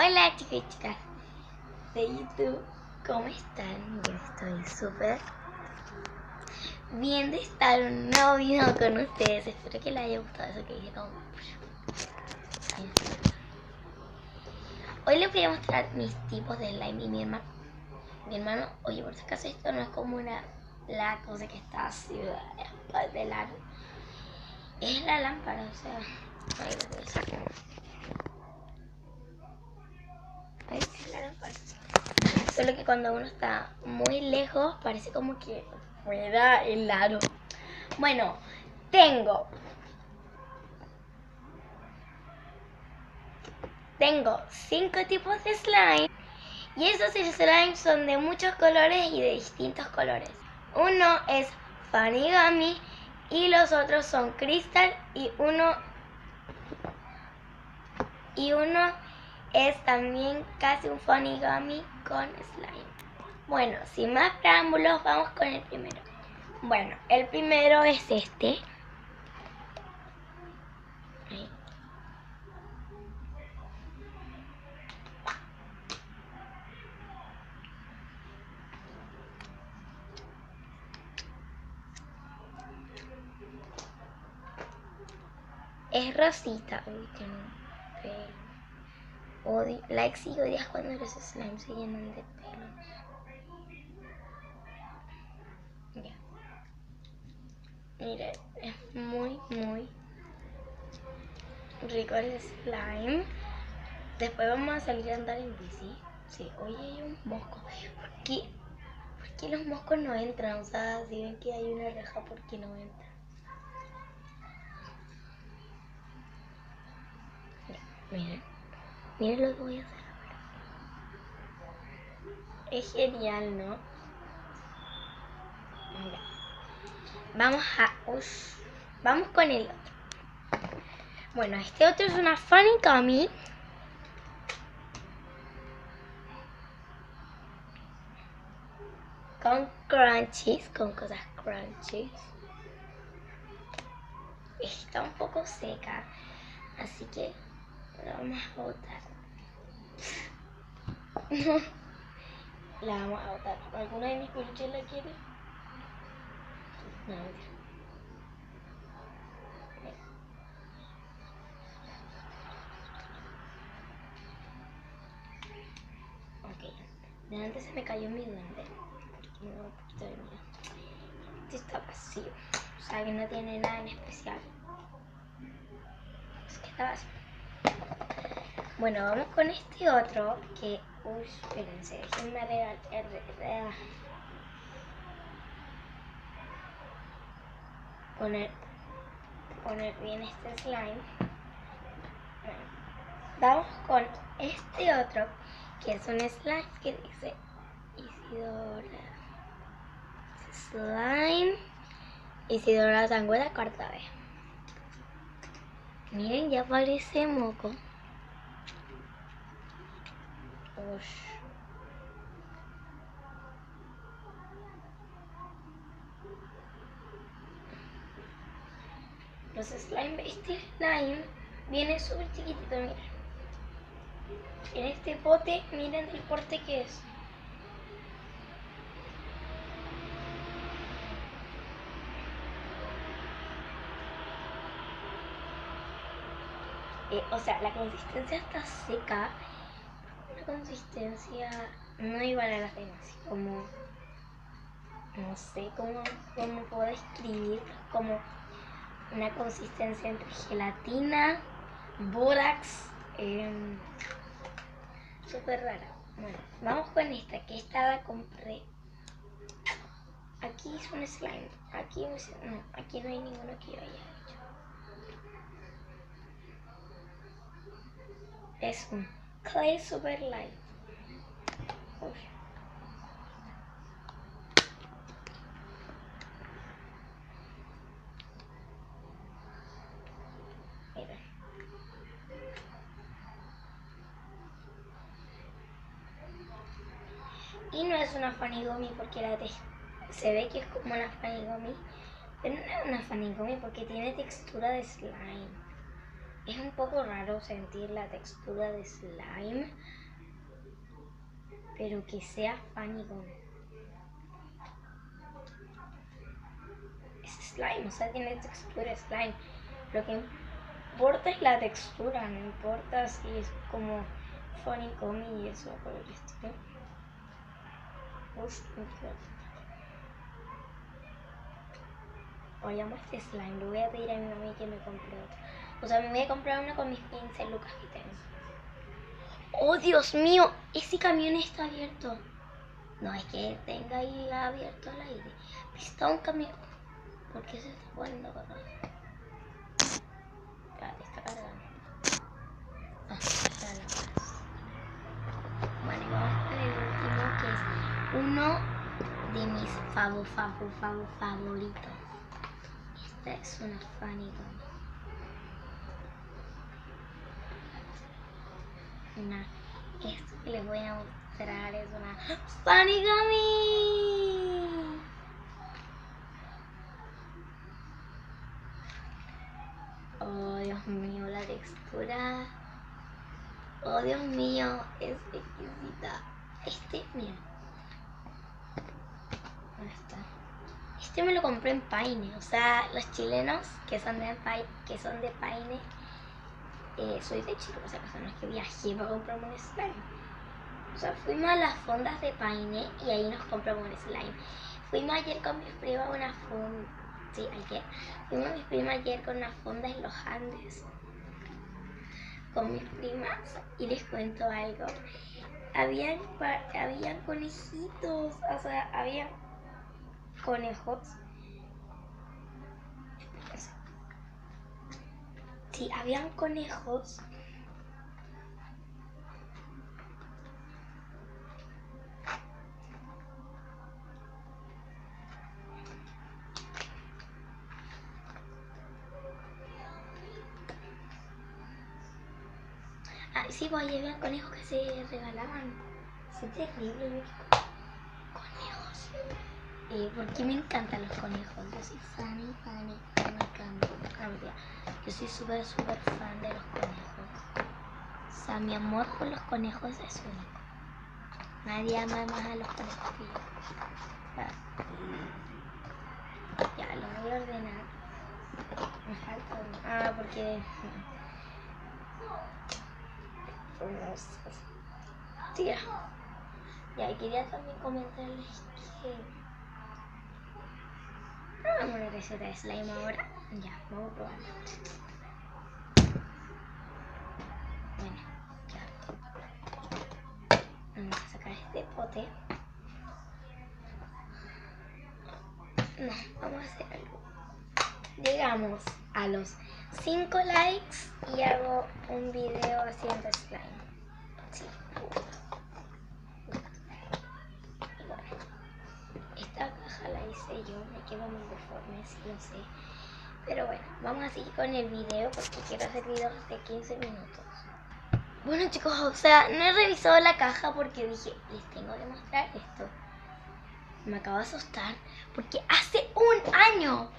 Hola chicos y chicas de YouTube, ¿cómo están? Yo estoy súper bien de estar en un nuevo video con ustedes. Espero que les haya gustado eso que hice como... Hoy les voy a mostrar mis tipos de slime y mi hermano, oye, por si acaso esto no es como la cosa que está así de largo. Es la lámpara, o sea, ahí lo voy a sacar. Ahí está la lámpara. Solo que cuando uno está muy lejos parece como que fuera el aro. Bueno, tengo 5 tipos de slime. Y esos slimes son de muchos colores y de distintos colores. Uno es Funny Gummy y los otros son Crystal y uno es también casi un Funny Gummy con slime. Bueno, sin más preámbulos, vamos con el primero. Bueno, el primero es este. Ahí. Es rosita. Uy, que no. Pelo. Odio. Like y odias cuando los slimes se llenan de pelos. Ya. Miren, es muy rico el slime. Después vamos a salir a andar en bici. Sí, oye, hay un mosco. ¿Por qué los moscos no entran? O sea, si ven que hay una reja, ¿por qué no entran? Ya, miren lo que voy a hacer ahora. Es genial, ¿no? Ya. Vamos con el otro. Bueno, este otro es una Funny Gummy. Con crunchies, con cosas crunchies. Está un poco seca, así que la vamos a botar. La vamos a botar. ¿Alguna de mis peluches la quiere? No, mentira. Ok. Delante se me cayó mi duende. Me da un poquito de miedo. Este está vacío. O sea que no tiene nada en especial. Es que está vacío. Bueno, vamos con este otro que... Uy, espérense, déjenme poner bien este slime. Bueno, vamos con este otro que es un slime que dice Isidora Slime Isidora Sangüela cuarta vez. Miren, ya parece moco. Ush. Los slime, este slime viene súper chiquitito, miren. En este pote, miren el porte que es. O sea, la consistencia está seca. Una consistencia no igual a las demás. Como, no sé cómo puedo describir, como una consistencia entre gelatina, bórax, súper rara. Bueno, vamos con esta, que esta la compré. Aquí es un slime, aquí no hay ninguno que yo haya hecho. Es un clay super light. Uf. Miren. Y no es una Funny Gummy porque se ve que es como una Funny Gummy, pero no es una Funny Gummy porque tiene textura de slime. Es un poco raro sentir la textura de slime, pero que sea funny gum. Es slime, o sea, tiene textura slime. Lo que importa es la textura, no importa si es como funny gum y eso por el estilo. Uf, oye, amo este slime, le voy a pedir a mi mami que me compre otro. O sea, me voy a comprar uno con mis 15 lucas que tengo. ¡Oh, Dios mío! Ese camión está abierto. No es que tenga ahí abierto al aire. Está un camión. ¿Por qué se está poniendo cargado? Espérate, está cargando. Ah, está la paz. Bueno, y vamos con el último, que es uno de mis favoritos. Esta es una funny gum. Esto que les voy a mostrar es una funny gummy. Oh, Dios mío, la textura. Oh, Dios mío, es exquisita. Miren. ¿Dónde está? Este me lo compré en Paine. O sea, los chilenos que son de Paine. Soy de Chile, o sea, no es que viajé para comprarme un slime. O sea, fuimos a las fondas de Paine y ahí nos compramos un slime. Fuimos ayer con mis primas a una fonda. Sí, ayer. Fuimos a mis primas ayer con una fonda en los Andes. Con mis primas. Y les cuento algo. Habían conejitos. O sea, había conejos. Sí, habían conejos. Ah, sí, pues ahí había conejos que se regalaban. Es terrible, conejos. Porque me encantan los conejos. Yo soy fan. Me encanta. Yo soy súper fan de los conejos. O sea, mi amor por los conejos es único. Nadie ama más a los conejos que yo. O sea, ya, lo voy a ordenar. Me falta uno. Ah, porque... Tira. Ya, y quería también comentarles que... Vamos a una receta de slime ahora. Ya, vamos a probarlo. Bueno, ya. Vamos a sacar este pote. No, vamos a hacer algo. Llegamos a los 5 likes y hago un video haciendo slime. Sí. Y bueno, esta caja la hice yo, me quedo muy deforme, sí lo sé. Pero bueno, vamos a seguir con el video porque quiero hacer videos de 15 minutos. Bueno chicos, o sea, no he revisado la caja porque dije, les tengo que mostrar esto. Me acabo de asustar porque hace un año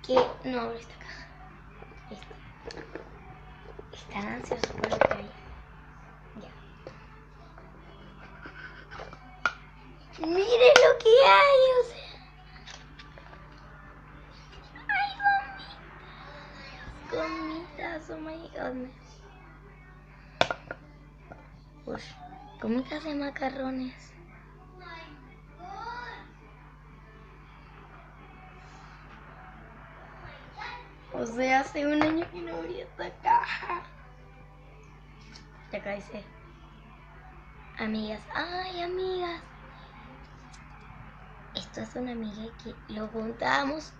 que no abro esta caja. Están ansiosos por lo que hay. Ya. Miren lo que hay, o sea. Ay, gomitas, oh my god. Uy, gomitas de macarrones. O sea, hace un año que no abrí esta caja. Y acá dice, amigas. Ay, amigas. Esto es una amiga que lo juntábamos.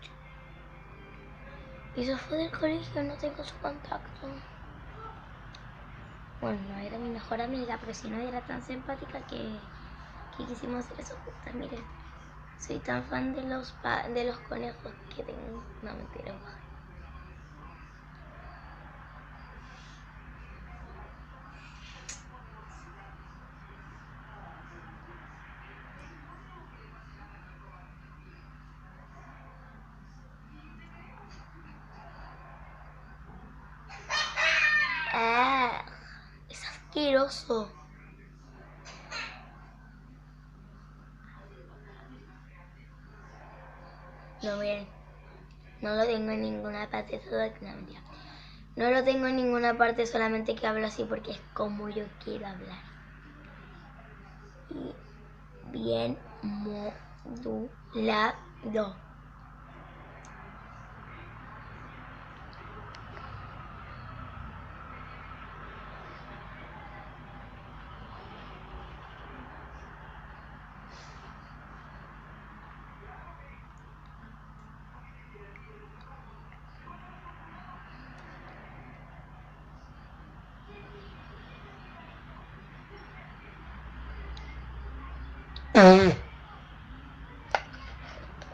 Y se fue del colegio, no tengo su contacto. Bueno, no era mi mejor amiga, pero si no era tan simpática que quisimos hacer eso juntas. Miren, soy tan fan de los conejos que tengo. No, mentira. asqueroso. No, miren. No lo tengo en ninguna parte. No lo tengo en ninguna parte, solamente que hablo así porque es como yo quiero hablar. Y bien modulado.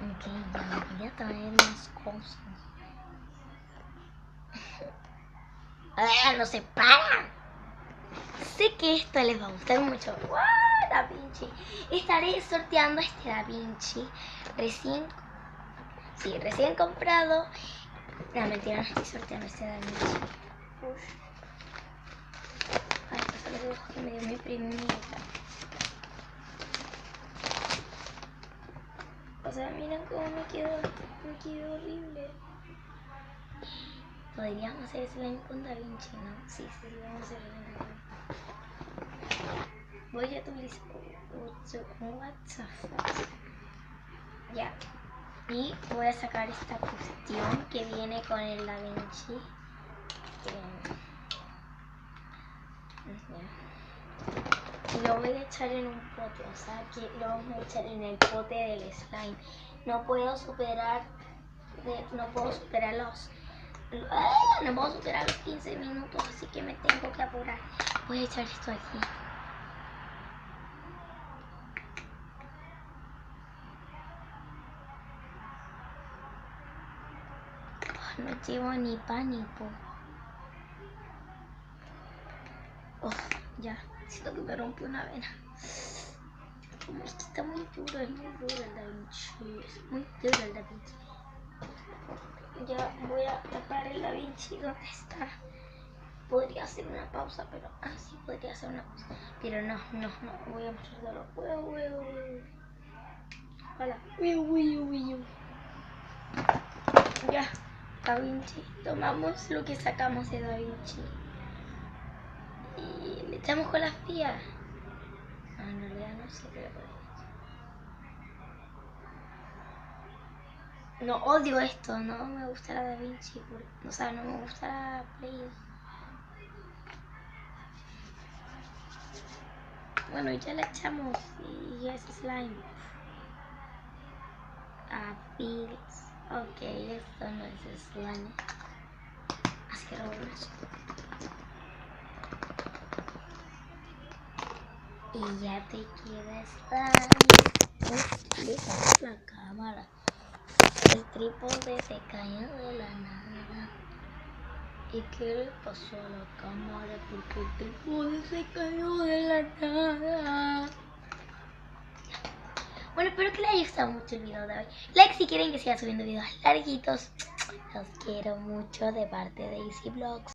Ok, ya voy a traer más cosas. No se paran. Sé que esto les va a gustar mucho. ¡Wow! Da Vinci. Estaré sorteando este Da Vinci recién comprado. No, mentira, no estoy sorteando este Da Vinci. Uf. Ay, pues los dibujos que me dio mi primita. O sea, miren cómo me quedó horrible. Podríamos hacer slime con Da Vinci, ¿no? Sí, vamos a hacer slime con Da Vinci. Voy a utilizar WhatsApp. Ya. Y voy a sacar esta cuestión que viene con el Da Vinci. Y lo voy a echar en un pote, o sea que lo vamos a echar en el pote del slime. No puedo superar los 15 minutos, así que me tengo que apurar. Voy a echar esto aquí. No llevo ni pánico. Ya, siento que me rompió una vena. Como es que está muy duro, es muy duro el Da Vinci. Es muy duro el Da Vinci. Ya voy a tapar el Da Vinci. ¿Dónde está? Podría hacer una pausa, pero... sí, podría hacer una pausa. Pero no. Voy a mostrarlo. Hola. Ya. Da Vinci. Tomamos lo que sacamos de Da Vinci. Y le echamos con las frías. En realidad no sé qué le podemos. No, odio esto. No me gusta la Da Vinci. O sea, no me gusta la Play. Bueno, ya la echamos y ya es slime. Pills. Ok, esto no es slime. Asqueroso. Y ya te queda slime. Deja la cámara. El trípode se cayó de la nada. ¿Y qué le pasó a la cámara? Porque el trípode se cayó de la nada. Bueno, espero que les haya gustado mucho el video de hoy. Like si quieren que siga subiendo videos larguitos. Los quiero mucho de parte de Easy Vlogs.